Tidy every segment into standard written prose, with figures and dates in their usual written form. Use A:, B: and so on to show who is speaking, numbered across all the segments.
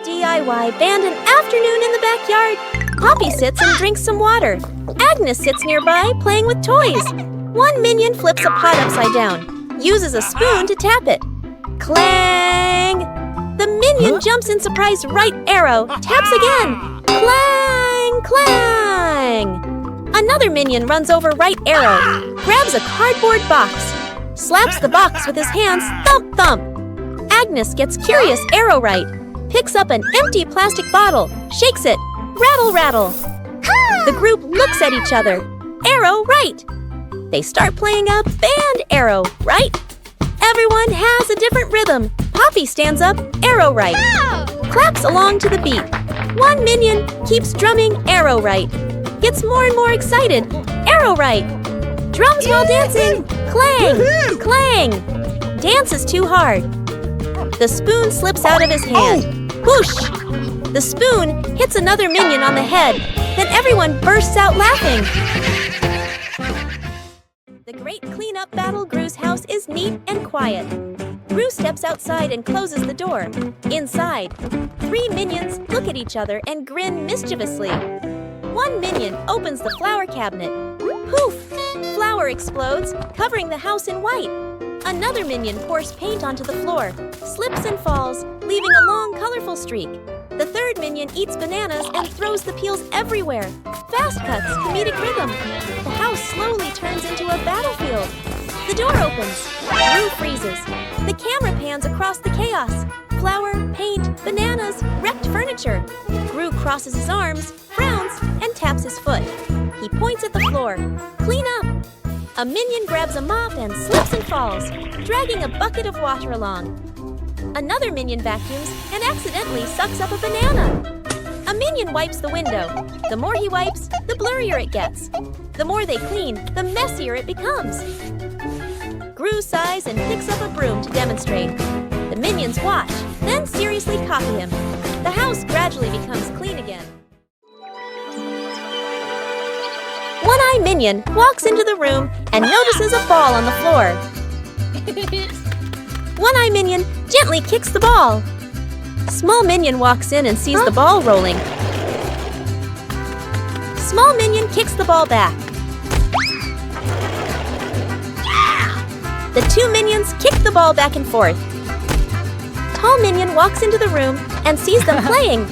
A: DIY band an afternoon in the backyard. Poppy sits and drinks some water. Agnes sits nearby playing with toys. One minion flips a pot upside down, uses a spoon to tap it. Clang! The minion jumps in surprise right arrow, taps again. Clang! Clang! Another minion runs over right arrow, grabs a cardboard box, slaps the box with his hands, thump thump. Agnes gets curious arrow right, picks up an empty plastic bottle, shakes it, rattle rattle. The group looks at each other, arrow right. They start playing a band arrow right. Everyone has a different rhythm. Poppy stands up, arrow right. Claps along to the beat. One minion keeps drumming arrow right. Gets more and more excited, arrow right. Drums while dancing, clang, clang. Dance is too hard. The spoon slips out of his hand. Whoosh! The spoon hits another minion on the head. Then everyone bursts out laughing. The great cleanup battle Gru's house is neat and quiet. Gru steps outside and closes the door. Inside, 3 minions look at each other and grin mischievously. One minion opens the flower cabinet. Poof! Flour explodes, covering the house in white. Another minion pours paint onto the floor, slips and falls, leaving a long, colorful streak. The third minion eats bananas and throws the peels everywhere. Fast cuts, comedic rhythm. The house slowly turns into a battlefield. The door opens. Gru freezes. The camera pans across the chaos. Flour, paint, bananas, wrecked furniture. Gru crosses his arms, frowns, and taps his foot. He points at the floor. Clean up! A minion grabs a mop and slips and falls, dragging a bucket of water along. Another minion vacuums and accidentally sucks up a banana. A minion wipes the window. The more he wipes, the blurrier it gets. The more they clean, the messier it becomes. Gru sighs and picks up a broom to demonstrate. The minions watch, then seriously copy him. The house gradually becomes clean again. One-Eye Minion walks into the room and notices a ball on the floor. One-Eye Minion gently kicks the ball. Small Minion walks in and sees the ball rolling. Small Minion kicks the ball back. The 2 minions kick the ball back and forth. Tall Minion walks into the room and sees them playing.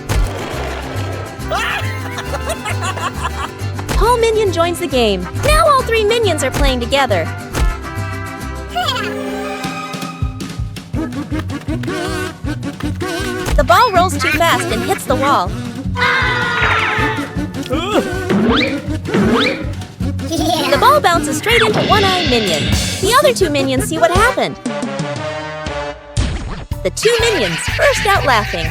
A: Tall Minion joins the game. Now all 3 minions are playing together. The ball rolls too fast and hits the wall. The ball bounces straight into One-Eye Minion. The other 2 minions see what happened. The 2 minions burst out laughing.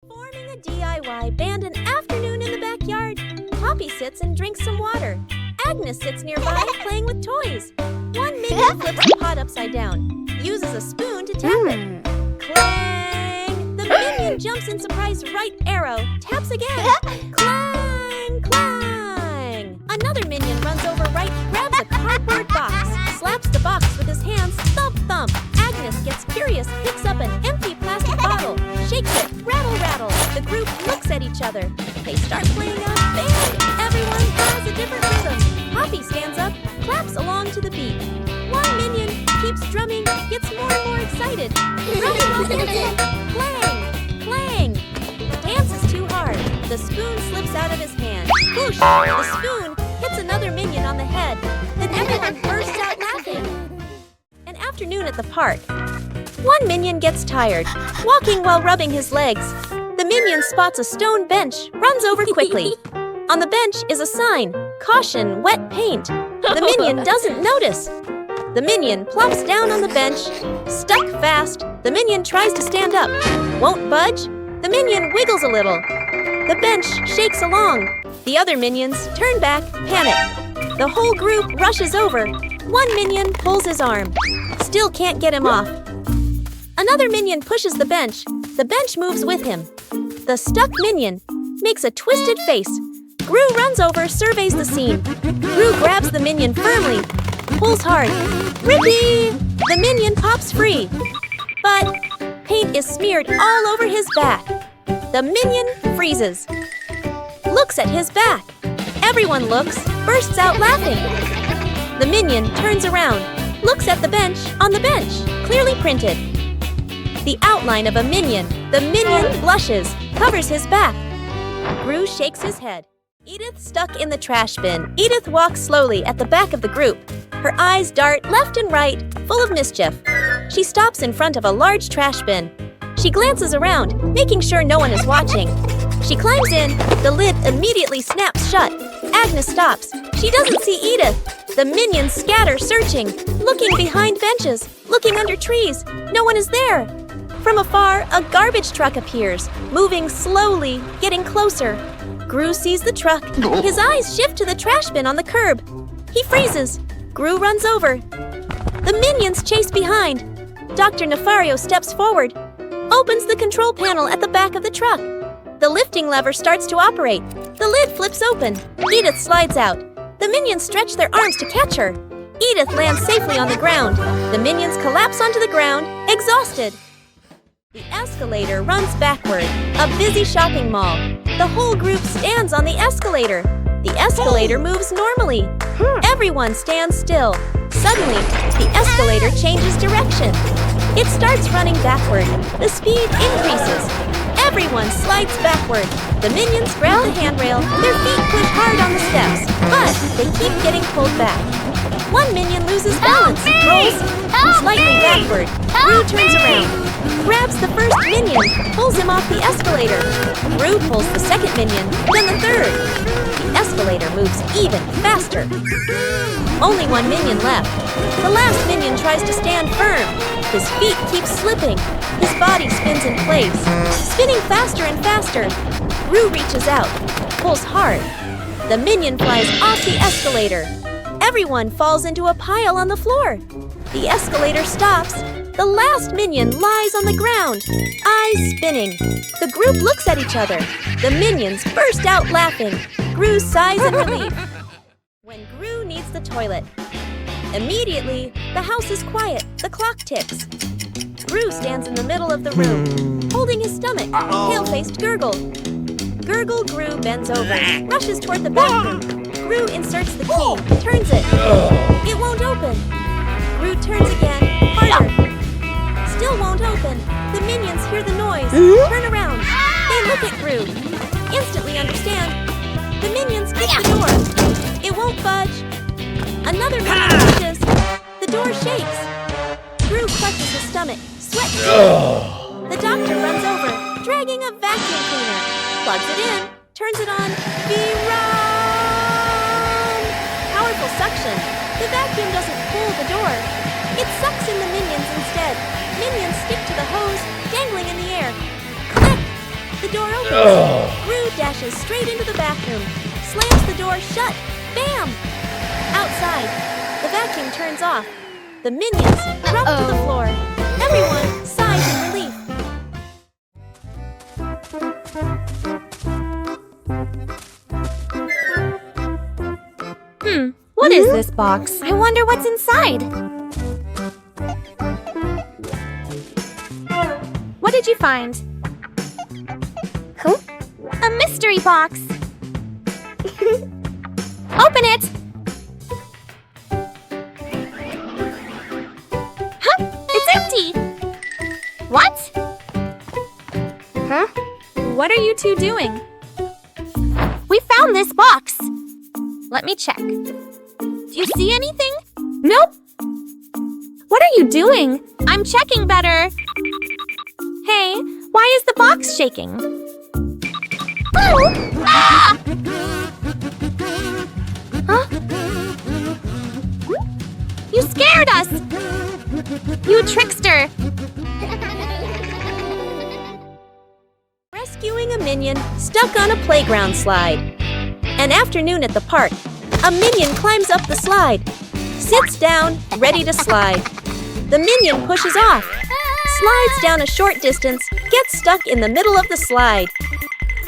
A: Forming a DIY band an afternoon in the backyard. Poppy sits and drinks some water. Agnes sits nearby playing with toys. One minion flips the pot upside down, uses a spoon to tap it. Clang! The minion jumps in surprise right arrow, taps again. Clang! Clang! Another minion runs over right, grabs a cardboard box, slaps the box with his hands, thump thump. Agnes gets curious, picks up an empty plastic bottle, shakes it, rattle rattle. The group looks at each other. They start playing a band. Everyone has a different rhythm. Poppy stands up, claps along to the beat. One minion keeps drumming, gets more and more excited. Drumming while dancing. Clang! Clang! Dance is too hard. The spoon slips out of his hand. Whoosh! The spoon hits another minion on the head. Then everyone bursts out laughing. An afternoon at the park. One minion gets tired, walking while rubbing his legs. The minion spots a stone bench, runs over quickly. On the bench is a sign, "Caution, wet paint." The minion doesn't notice. The minion plops down on the bench, stuck fast. The minion tries to stand up, won't budge. The minion wiggles a little. The bench shakes along. The other minions turn back, panic. The whole group rushes over. One minion pulls his arm, still can't get him off. Another minion pushes the bench. The bench moves with him. The stuck minion makes a twisted face. Gru runs over, surveys the scene. Gru grabs the minion firmly, pulls hard. Rippy! The minion pops free, but paint is smeared all over his back. The minion freezes, looks at his back. Everyone looks, bursts out laughing. The minion turns around, looks at the bench on the bench, clearly printed. The outline of a minion. The minion blushes, covers his back. Gru shakes his head. Edith stuck in the trash bin. Edith walks slowly at the back of the group. Her eyes dart left and right, full of mischief. She stops in front of a large trash bin. She glances around, making sure no one is watching. She climbs in. The lid immediately snaps shut. Agnes stops. She doesn't see Edith. The minions scatter, searching, looking behind benches, looking under trees. No one is there. From afar, a garbage truck appears, moving slowly, getting closer. Gru sees the truck. His eyes shift to the trash bin on the curb. He freezes. Gru runs over. The minions chase behind. Dr. Nefario steps forward, opens the control panel at the back of the truck. The lifting lever starts to operate. The lid flips open. Edith slides out. The minions stretch their arms to catch her. Edith lands safely on the ground. The minions collapse onto the ground, exhausted. The escalator runs backward. A busy shopping mall. The whole group stands on the escalator. The escalator moves normally. Everyone stands still. Suddenly, the escalator changes direction. It starts running backward. The speed increases. Everyone slides backward. The minions grab the handrail. Their feet push hard on the steps, but they keep getting pulled back. One minion loses balance, rolls slightly backward. Gru turns around, grabs the first minion, pulls him off the escalator. Gru pulls the second minion, then the third. The escalator moves even faster. Only one minion left. The last minion tries to stand firm. His feet keep slipping. His body spins in place, spinning faster and faster. Gru reaches out, pulls hard. The minion flies off the escalator. Everyone falls into a pile on the floor. The escalator stops. The last minion lies on the ground, eyes spinning. The group looks at each other. The minions burst out laughing. Gru sighs in relief. When Gru needs the toilet. Immediately, the house is quiet. The clock ticks. Gru stands in the middle of the room, holding his stomach. Pale-faced gurgle. Gurgle Gru bends over, rushes toward the bathroom. Gru inserts the key, turns it. It won't open. Gru turns again, harder. Still won't open. The minions hear the noise, turn around. They look at Gru, instantly understand. The minions kick the door. It won't budge. Another minion pushes. The door shakes. Gru clutches his stomach, sweat drips. The doctor runs over, dragging a vacuum cleaner. Plugs it in, turns it on. Powerful suction. The vacuum doesn't pull the door. It sucks in the minions instead. Minions stick to the hose, dangling in the air. Click! The door opens. Gru dashes straight into the bathroom, slams the door shut. Bam! Outside, the vacuum turns off. The minions drop to the floor. Everyone sighs in relief.
B: What is this box? I wonder what's inside. What did you find? A mystery box. Open it! It's empty! What?
A: What are you two doing?
B: We found this box. Let me check. Do you see anything?
A: Nope. What are you doing?
B: I'm checking better. Hey, why is the box shaking? Ah! Huh? You scared us! You trickster!
A: Rescuing a minion stuck on a playground slide. An afternoon at the park. A minion climbs up the slide, sits down, ready to slide. The minion pushes off, slides down a short distance, gets stuck in the middle of the slide.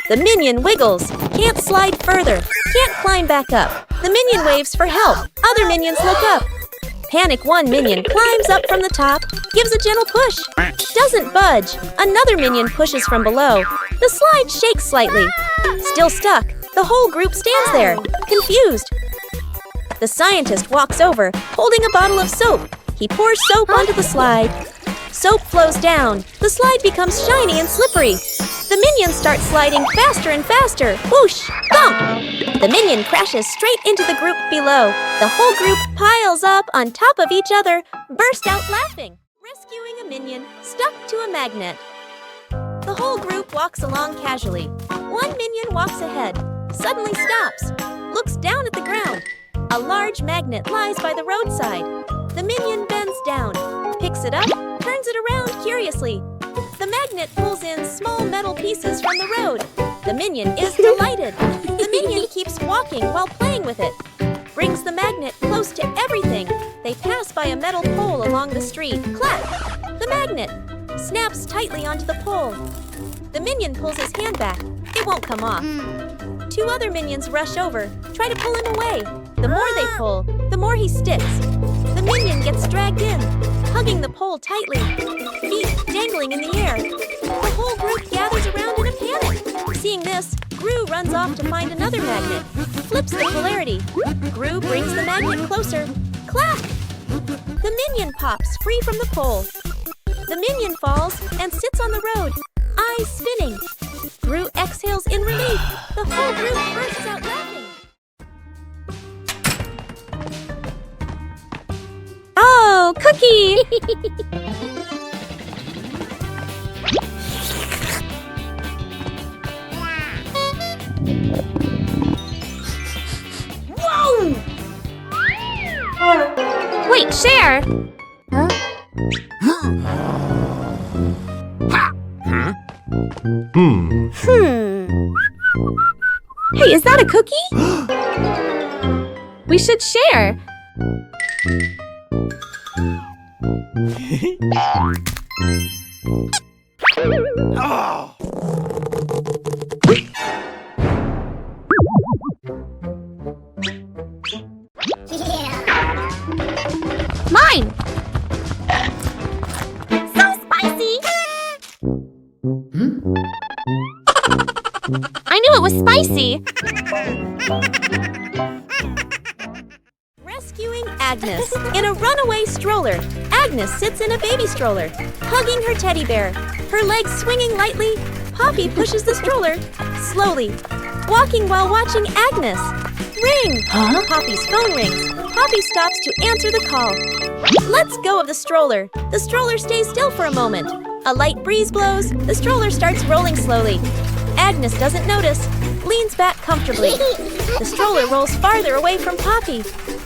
A: The minion wiggles, can't slide further, can't climb back up. The minion waves for help. Other minions look up. Panic one minion climbs up from the top, gives a gentle push. Doesn't budge. Another minion pushes from below. The slide shakes slightly. Still stuck, the whole group stands there, confused. The scientist walks over, holding a bottle of soap. He pours soap onto the slide. Soap flows down. The slide becomes shiny and slippery. The minions start sliding faster and faster. Whoosh! Thump! The minion crashes straight into the group below. The whole group piles up on top of each other, burst out laughing, rescuing a minion stuck to a magnet. The whole group walks along casually. One minion walks ahead, suddenly stops, looks down at the ground. A large magnet lies by the roadside. The minion bends down, picks it up, turns it around curiously. The magnet pulls in small metal pieces from the road. The minion is delighted. The minion keeps walking while playing with it. Brings the magnet close to everything. They pass by a metal pole along the street. Clap! The magnet snaps tightly onto the pole. The minion pulls his hand back. It won't come off. Two other minions rush over, try to pull him away. The more they pull, the more he sticks. The minion gets dragged in, hugging the pole tightly, feet dangling in the air. The whole group gathers around in a panic. Seeing this, Gru runs off to find another magnet, flips the polarity. Gru brings the magnet closer. Clap! The minion pops free from the pole. The minion falls and sits on the road, eyes spinning. Gru exhales in relief. The whole group bursts out laughing.
B: Oh, Cookie!
C: Whoa!
B: Wait, share! Hey, is that a cookie? We should share.
C: Oh.
B: Mine! So spicy! I knew it was spicy.
A: Rescuing Agnes. In a runaway stroller, Agnes sits in a baby stroller, hugging her teddy bear. Her legs swinging lightly, Poppy pushes the stroller slowly, walking while watching Agnes. Ring! Poppy's phone rings. Poppy stops to answer the call. Let's go of the stroller. The stroller stays still for a moment. A light breeze blows. The stroller starts rolling slowly. Agnes doesn't notice, leans back comfortably. The stroller rolls farther away from Poppy,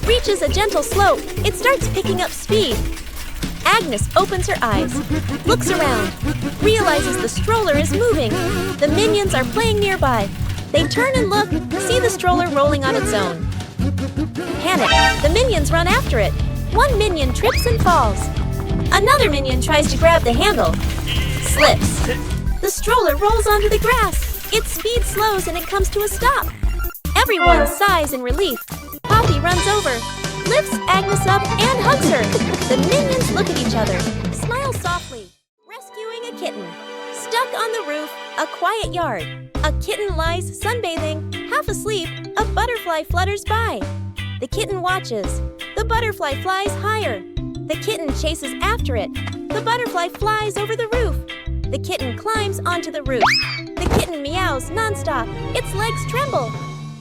A: reaches a gentle slope. It starts picking up speed. Agnes opens her eyes, looks around, realizes the stroller is moving. The minions are playing nearby. They turn and look, see the stroller rolling on its own. Panic, the minions run after it. One minion trips and falls. Another minion tries to grab the handle, slips. The stroller rolls onto the grass. Its speed slows and it comes to a stop. Everyone sighs in relief. Poppy runs over, lifts Agnes up and hugs her. The minions look at each other, smile softly. Rescuing a kitten. Stuck on the roof, a quiet yard. A kitten lies sunbathing, half asleep. A butterfly flutters by. The kitten watches. The butterfly flies higher. The kitten chases after it. The butterfly flies over the roof. The kitten climbs onto the roof. The kitten meows nonstop. Its legs tremble.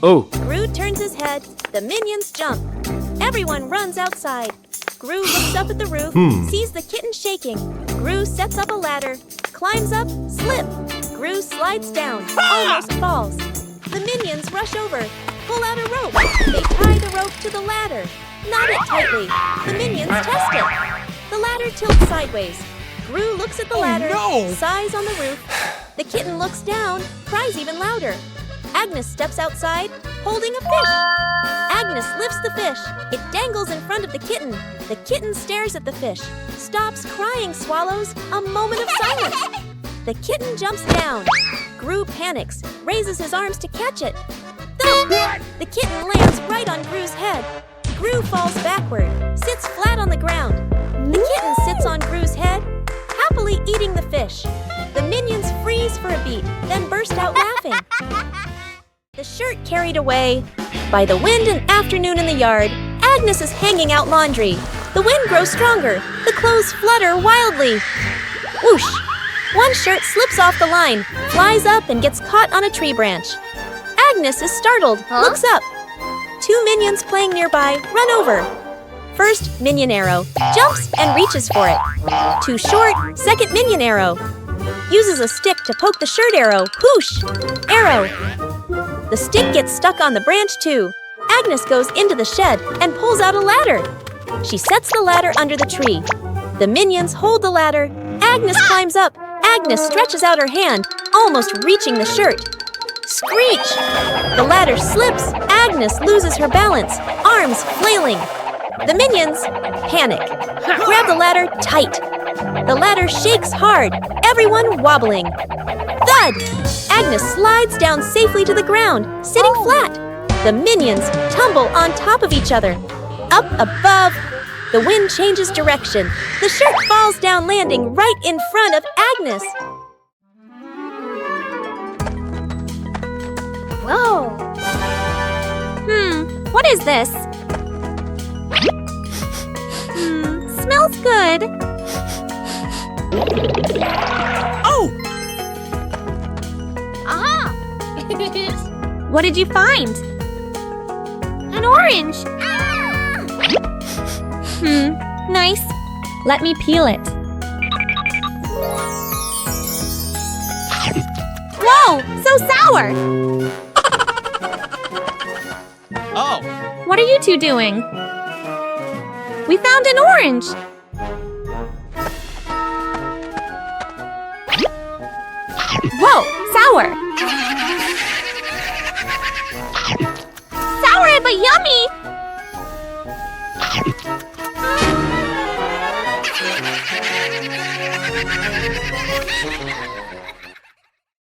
C: Oh.
A: Gru turns his head. The minions jump. Everyone runs outside. Gru looks up at the roof, sees the kitten shaking. Gru sets up a ladder, climbs up, slip. Gru slides down, almost falls. The minions rush over, pull out a rope. They tie the rope to the ladder, knot it tightly. The minions test it. The ladder tilts sideways. Gru looks at the ladder, sighs on the roof. The kitten looks down, cries even louder. Agnes steps outside, holding a fish. Agnes lifts the fish. It dangles in front of the kitten. The kitten stares at the fish, stops crying, swallows. A moment of silence. The kitten jumps down. Gru panics, raises his arms to catch it. Thump! The kitten lands right on Gru's head. Gru falls backward, sits flat on the ground. The kitten sits on Gru's head, happily eating the fish. The minions freeze for a beat, then burst out laughing. The shirt carried away. By the wind and afternoon in the yard, Agnes is hanging out laundry. The wind grows stronger. The clothes flutter wildly. Whoosh! One shirt slips off the line, flies up and gets caught on a tree branch. Agnes is startled, looks up. Two minions playing nearby run over. First minion arrow, jumps and reaches for it. Too short, second minion arrow. Uses a stick to poke the shirt arrow, whoosh! Arrow. The stick gets stuck on the branch too. Agnes goes into the shed and pulls out a ladder. She sets the ladder under the tree. The minions hold the ladder. Agnes climbs up. Agnes stretches out her hand, almost reaching the shirt. Screech! The ladder slips. Agnes loses her balance, arms flailing. The minions panic. Grab the ladder tight. The ladder shakes hard, everyone wobbling. Thud! Agnes slides down safely to the ground, sitting flat. The minions tumble on top of each other. Up above, the wind changes direction. The shirt falls down, landing right in front of Agnes.
B: Whoa! What is this? Smells good.
C: Oh!
B: Aha! What did you find? An orange. Nice. Let me peel it. Whoa, so sour.
C: Oh!
B: What are you two doing? We found an orange. Whoa, sour. Sour but yummy.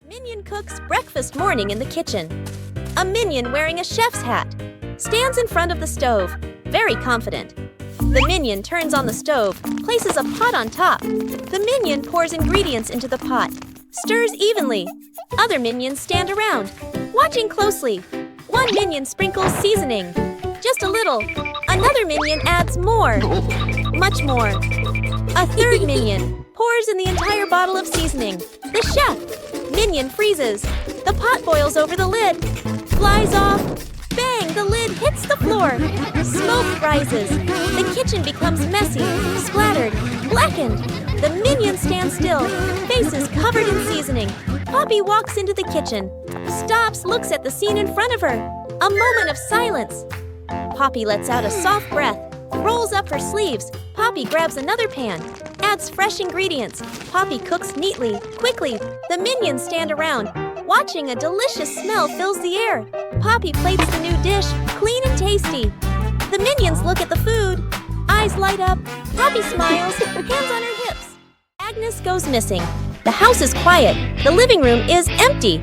A: Minion cooks breakfast morning in the kitchen. A minion wearing a chef's hat stands in front of the stove, very confident. The minion turns on the stove, places a pot on top. The minion pours ingredients into the pot, stirs evenly. Other minions stand around, watching closely. One minion sprinkles seasoning, just a little. Another minion adds more, much more. A third minion pours in the entire bottle of seasoning. The chef minion freezes. The pot boils over the lid, flies off. Bang! The lid hits the floor. Smoke rises. The kitchen becomes messy, splattered, blackened. The minions stand still, faces covered in seasoning. Poppy walks into the kitchen, stops, looks at the scene in front of her. A moment of silence. Poppy lets out a soft breath, rolls up her sleeves. Poppy grabs another pan, adds fresh ingredients. Poppy cooks neatly, quickly. The minions stand around, watching. A delicious smell fills the air. Poppy plates the new dish, clean and tasty. The minions look at the food. Eyes light up. Poppy smiles, hands on her hips. Agnes goes missing. The house is quiet. The living room is empty.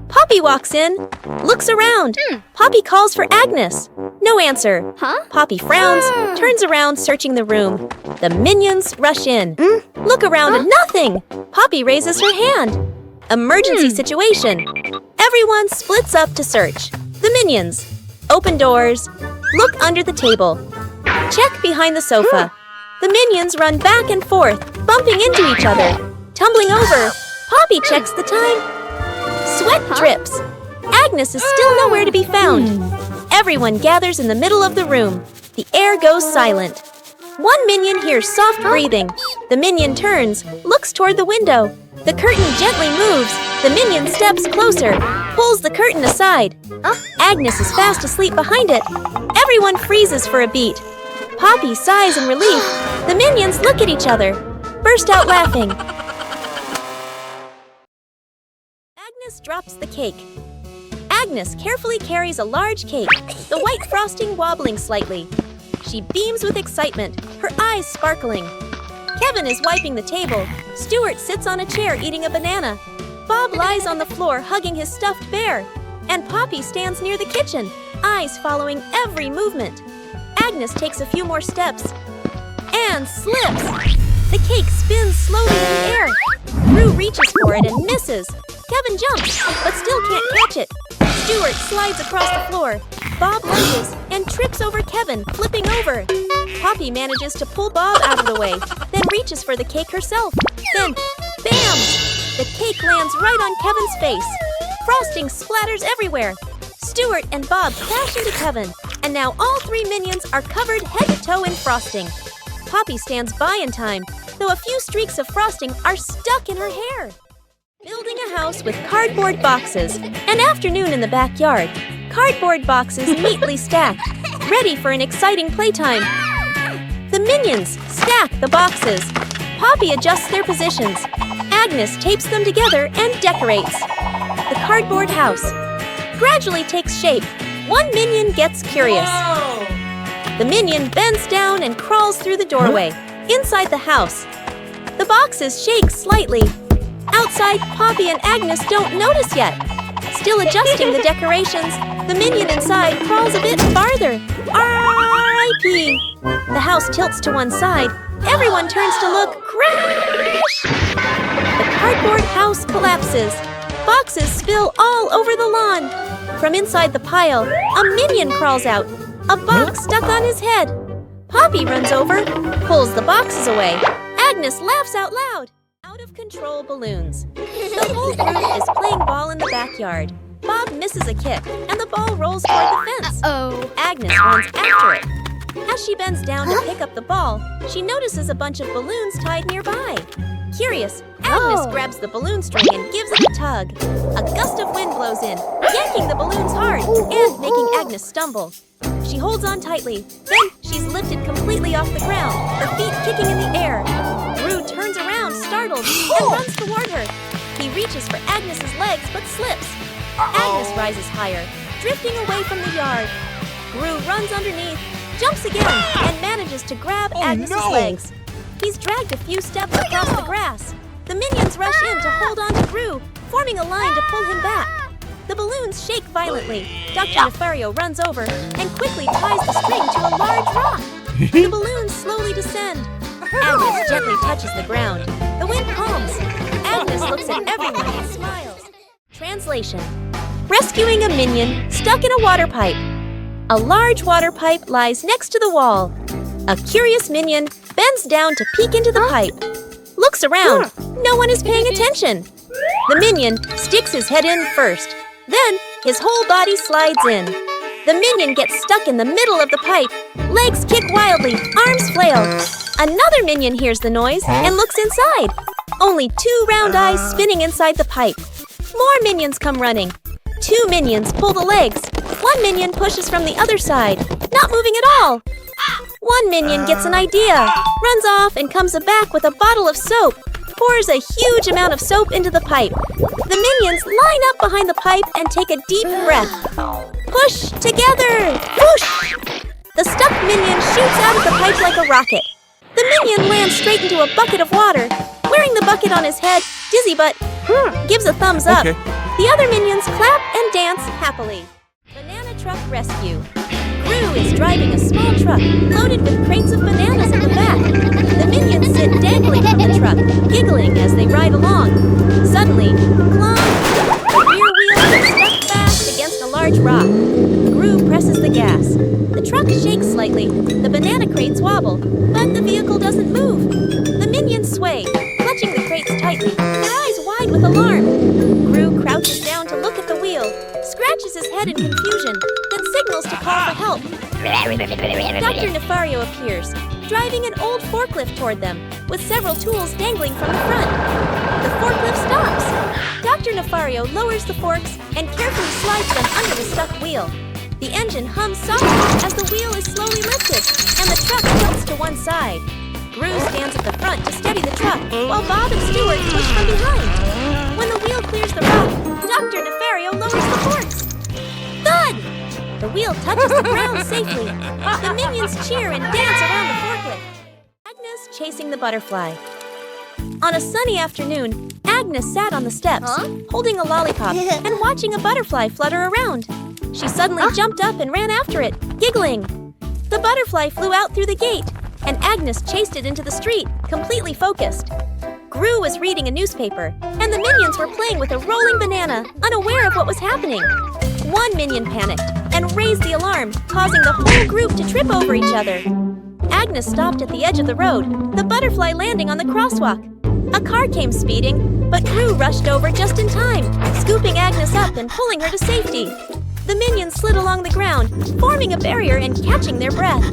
A: Poppy walks in, looks around. Poppy calls for Agnes. No answer. Poppy frowns, turns around, searching the room. The minions rush in. Look around, nothing. Poppy raises her hand. Emergency situation. Everyone splits up to search. The minions open doors, look under the table, check behind the sofa. The minions run back and forth, bumping into each other, tumbling over. Poppy checks the time. Sweat drips. Agnes is still nowhere to be found. Everyone gathers in the middle of the room. The air goes silent. One minion hears soft breathing. The minion turns, looks toward the window. The curtain gently moves. The minion steps closer, pulls the curtain aside. Agnes is fast asleep behind it. Everyone freezes for a beat. Poppy sighs in relief. The minions look at each other, burst out laughing. Agnes drops the cake. Agnes carefully carries a large cake, the white frosting wobbling slightly. She beams with excitement, her eyes sparkling. Kevin is wiping the table. Stuart sits on a chair eating a banana. Bob lies on the floor hugging his stuffed bear. And Poppy stands near the kitchen, eyes following every movement. Agnes takes a few more steps and slips. The cake spins slowly in the air. Gru reaches for it and misses. Kevin jumps, but still can't catch it. Stuart slides across the floor. Bob lunges and trips over Kevin, flipping over. Poppy manages to pull Bob out of the way, then reaches for the cake herself. Then, bam! The cake lands right on Kevin's face. Frosting splatters everywhere. Stuart and Bob crash into Kevin, and now all three minions are covered head to toe in frosting. Poppy stands by in time, though a few streaks of frosting are stuck in her hair. Building a house with cardboard boxes. An afternoon in the backyard. Cardboard boxes neatly stacked, ready for an exciting playtime. The minions stack the boxes. Poppy adjusts their positions. Agnes tapes them together and decorates. The cardboard house gradually takes shape. One minion gets curious. The minion bends down and crawls through the doorway. Inside the house, the boxes shake slightly. Outside, Poppy and Agnes don't notice yet. Still adjusting the decorations, the minion inside crawls a bit farther. R.I.P. The house tilts to one side. Everyone turns to look. Crash! The cardboard house collapses. Boxes spill all over the lawn. From inside the pile, a minion crawls out. A box stuck on his head. Poppy runs over, pulls the boxes away. Agnes laughs out loud. Out-of-control balloons. The whole group is playing ball in the backyard. Bob misses a kick, and the ball rolls toward the fence. Agnes runs after it. As she bends down to pick up the ball, she notices a bunch of balloons tied nearby. Curious, Agnes grabs the balloon string and gives it a tug. A gust of wind blows in, yanking the balloons hard and making Agnes stumble. She holds on tightly. Then she's lifted completely off the ground, her feet kicking in the air. Gru turns around, startled, and runs toward her. He reaches for Agnes's legs, but slips. Agnes rises higher, drifting away from the yard. Gru runs underneath, jumps again, and manages to grab Agnes's legs. He's dragged a few steps across the grass. The minions rush in to hold on to Gru, forming a line to pull him back. The balloons shake violently. Dr. Nefario runs over and quickly ties the string to a large rock. The balloons slowly descend. Agnes gently touches the ground. The wind calms. Agnes looks at everyone and smiles. Translation: rescuing a minion stuck in a water pipe. A large water pipe lies next to the wall. A curious minion bends down to peek into the pipe. Looks around. No one is paying attention. The minion sticks his head in first. Then his whole body slides in. The minion gets stuck in the middle of the pipe. Legs kick wildly, arms flail. Another minion hears the noise and looks inside. Only 2 round eyes spinning inside the pipe. More minions come running. 2 minions pull the legs. 1 minion pushes from the other side, not moving at all. 1 minion gets an idea, runs off and comes back with a bottle of soap. Pours a huge amount of soap into the pipe. The minions line up behind the pipe and take a deep breath. Push together! Whoosh! The stuck minion shoots out of the pipe like a rocket. The minion lands straight into a bucket of water. Wearing the bucket on his head, Dizzy Butt gives a thumbs up.
C: Okay.
A: The other minions clap and dance happily. Banana Truck Rescue. Gru is driving a small truck loaded with crates of bananas in the back. The minions sit dangling from the truck, giggling as they ride along. Suddenly, clunk! The rear wheel gets stuck fast against a large rock. Gru presses the gas. The truck shakes slightly. The banana crates wobble, but the vehicle doesn't move. The minions sway, clutching the crates tightly, their eyes wide with alarm. Gru crouches down to look at the wheel, scratches his head in confusion, then signals to call for help. Dr. Nefario appears, driving an old forklift toward them, with several tools dangling from the front. The forklift stops. Dr. Nefario lowers the forks and carefully slides them under the stuck wheel. The engine hums softly as the wheel is slowly lifted, and the truck tilts to one side. Gru stands at the front to steady the truck, while Bob and Stuart push from behind. When the wheel clears the rock, Dr. Nefario lowers the forks. Thud! The wheel touches the ground safely. The minions cheer and dance around the forklift. Agnes chasing the butterfly. On a sunny afternoon, Agnes sat on the steps, holding a lollipop and watching a butterfly flutter around. She suddenly jumped up and ran after it, giggling. The butterfly flew out through the gate, and Agnes chased it into the street, completely focused. Gru was reading a newspaper, and the minions were playing with a rolling banana, unaware of what was happening. One minion panicked and raised the alarm, causing the whole group to trip over each other. Agnes stopped at the edge of the road, the butterfly landing on the crosswalk. A car came speeding, but Gru rushed over just in time, scooping Agnes up and pulling her to safety. The minions slid along the ground, forming a barrier and catching their breath.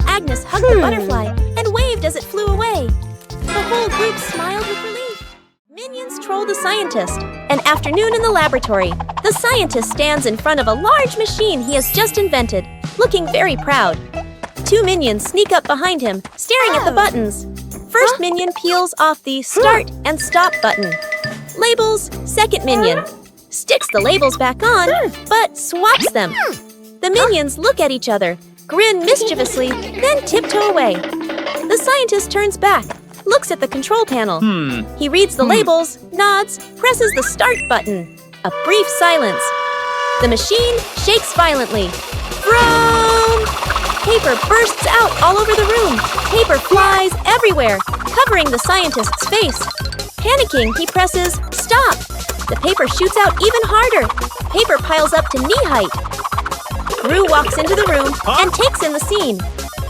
A: Agnes hugged the butterfly and waved as it flew away. The whole group smiled with relief. Minions troll the scientist. An afternoon in the laboratory. The scientist stands in front of a large machine he has just invented, looking very proud. Two minions sneak up behind him, staring at the buttons. First minion peels off the start and stop button. Labels, second minion. Sticks the labels back on, but swaps them. The minions look at each other, grin mischievously, then tiptoe away. The scientist turns back, looks at the control panel. He reads the labels, nods, presses the start button. A brief silence. The machine shakes violently. Vroom! Paper bursts out all over the room. Paper flies everywhere, covering the scientist's face. Panicking, he presses stop. The paper shoots out even harder. Paper piles up to knee height. Gru walks into the room and takes in the scene.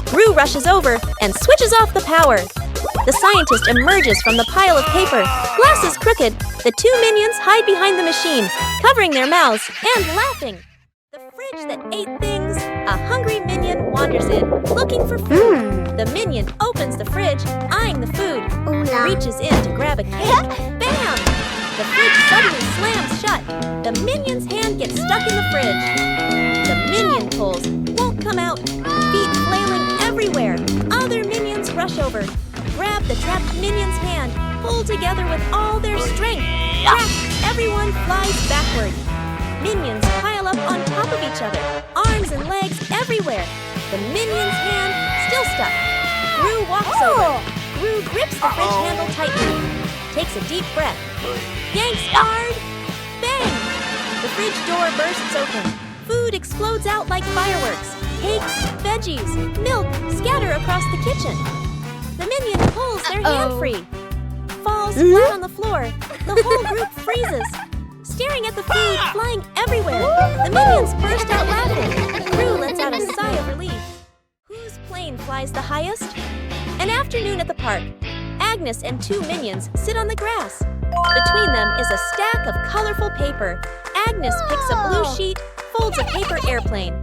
A: Gru rushes over and switches off the power. The scientist emerges from the pile of paper, glasses crooked. The two minions hide behind the machine, covering their mouths and laughing. The fridge that ate things, a hungry minion wanders in, looking for food. The minion opens the fridge, eyeing the food, reaches in to grab a cake. Bam! The fridge suddenly slams shut. The minion's hand gets stuck in the fridge. The minion pulls, won't come out, feet flailing everywhere. Other minions rush over, grab the trapped minion's hand, pull together with all their strength. Crack! Everyone flies backward. Minions pile up on top of each other, arms and legs everywhere. The minion's hand still stuck. Gru walks over. Gru grips the fridge handle tightly, takes a deep breath, yanks hard. Bang! The fridge door bursts open. Food explodes out like fireworks. Cakes, veggies, milk scatter across the kitchen. The minion pulls their hand free, falls flat on the floor. The whole group freezes, staring at the food flying everywhere. The minions burst out laughing. Gru lets out a sigh of relief. Whose plane flies the highest? An afternoon at the park. Agnes and two minions sit on the grass. Between them is a stack of colorful paper. Agnes picks a blue sheet, folds a paper airplane.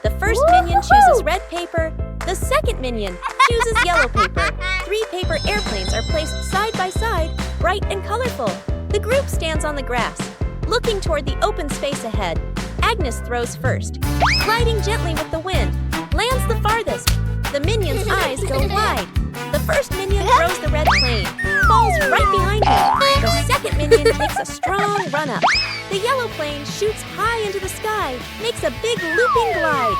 A: The first minion chooses red paper. The second minion chooses yellow paper. 3 paper airplanes are placed side by side, bright and colorful. The group stands on the grass, looking toward the open space ahead. Agnes throws first, gliding gently with the wind, lands the farthest. The minion's eyes go wide. The first minion throws the red plane, falls right behind him. The second minion takes a strong run up. The yellow plane shoots high into the sky, makes a big looping glide.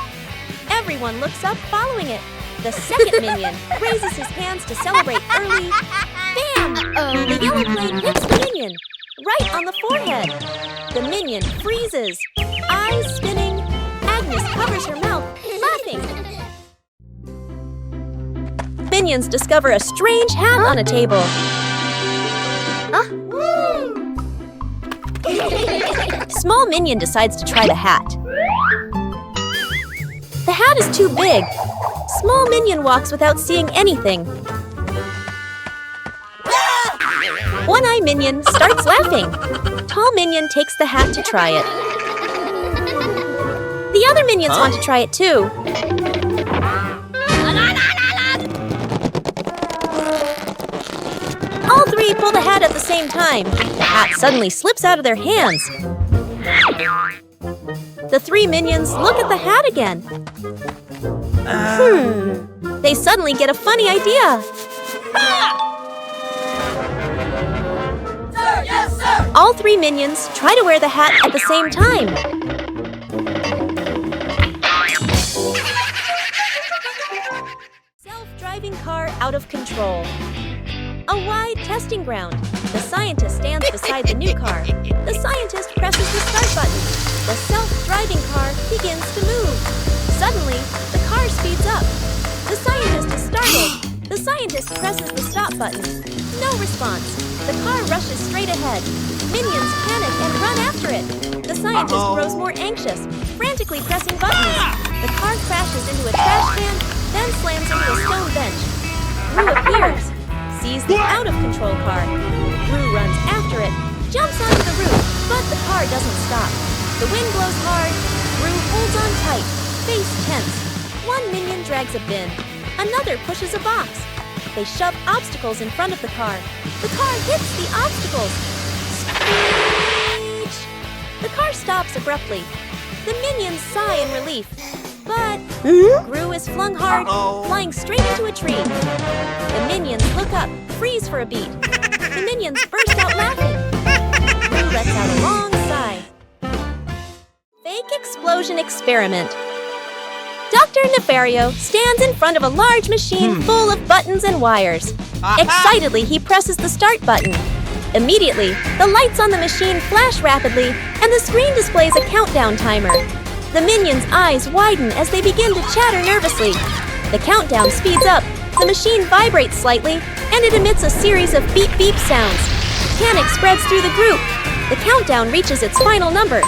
A: Everyone looks up following it. The second minion raises his hands to celebrate early. Bam! The yellow plane hits the minion, right on the forehead. The minion freezes, eyes spinning. Agnes covers her mouth, laughing. Minions discover a strange hat on a table. Small minion decides to try the hat. The hat is too big. Small minion walks without seeing anything. One-eye minion starts laughing. Tall minion takes the hat to try it. The other minions want to try it too. All 3 pull the hat at the same time. The hat suddenly slips out of their hands. The 3 minions look at the hat again. They suddenly get a funny idea.
D: Sir, yes, sir!
A: All 3 minions try to wear the hat at the same time. Self-driving car out of control. A wide testing ground. The scientist stands beside the new car. The scientist presses the start button. The self-driving car begins to move. Suddenly, the car speeds up. The scientist is startled. The scientist presses the stop button. No response. The car rushes straight ahead. Minions panic and run after it. The scientist grows more anxious, frantically pressing buttons. The car crashes into a trash can, then slams into a stone bench. Gru appears, sees the out-of-control car. Gru runs after it, jumps onto the roof, but the car doesn't stop. The wind blows hard. Gru holds on tight, face tense. One minion drags a bin. Another pushes a box. They shove obstacles in front of the car. The car hits the obstacles. Screech! The car stops abruptly. The minions sigh in relief. But Gru is flung hard, flying straight into a tree. The minions look up, freeze for a beat. The minions burst out laughing. Gru lets out a long sigh. Fake explosion experiment. Dr. Nefario stands in front of a large machine full of buttons and wires. Excitedly, he presses the start button. Immediately, the lights on the machine flash rapidly, and the screen displays a countdown timer. The minions' eyes widen as they begin to chatter nervously. The countdown speeds up, the machine vibrates slightly, and it emits a series of beep-beep sounds. Panic spreads through the group. The countdown reaches its final number.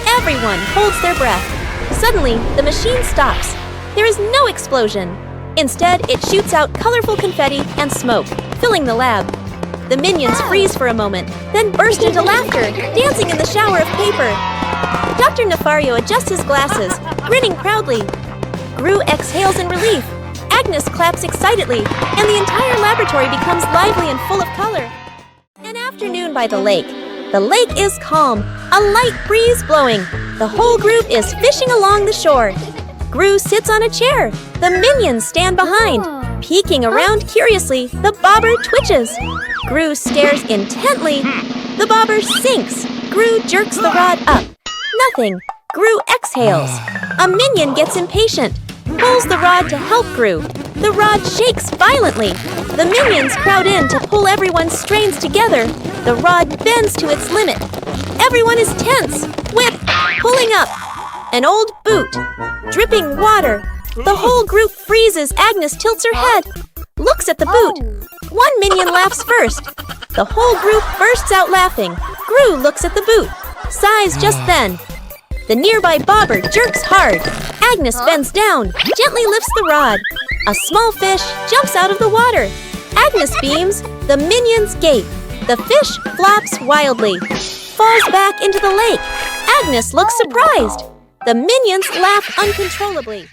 A: Everyone holds their breath. Suddenly, the machine stops. There is no explosion. Instead, it shoots out colorful confetti and smoke, filling the lab. The minions freeze for a moment, then burst into laughter, dancing in the shower of paper. Dr. Nefario adjusts his glasses, grinning proudly. Gru exhales in relief. Agnes claps excitedly, and the entire laboratory becomes lively and full of color. An afternoon by the lake. The lake is calm, a light breeze blowing. The whole group is fishing along the shore. Gru sits on a chair. The minions stand behind. Peeking around curiously, the bobber twitches. Gru stares intently. The bobber sinks. Gru jerks the rod up. Nothing. Gru exhales. A minion gets impatient, pulls the rod to help Gru. The rod shakes violently. The minions crowd in to pull everyone's strains together. The rod bends to its limit. Everyone is tense. Whip, pulling up. An old boot. Dripping water. The whole group freezes. Agnes tilts her head, looks at the boot. One minion laughs first. The whole group bursts out laughing. Gru looks at the boot, sighs just then. The nearby bobber jerks hard. Agnes bends down, gently lifts the rod. A small fish jumps out of the water. Agnes beams. The minions gape. The fish flops wildly, falls back into the lake. Agnes looks surprised. The minions laugh uncontrollably.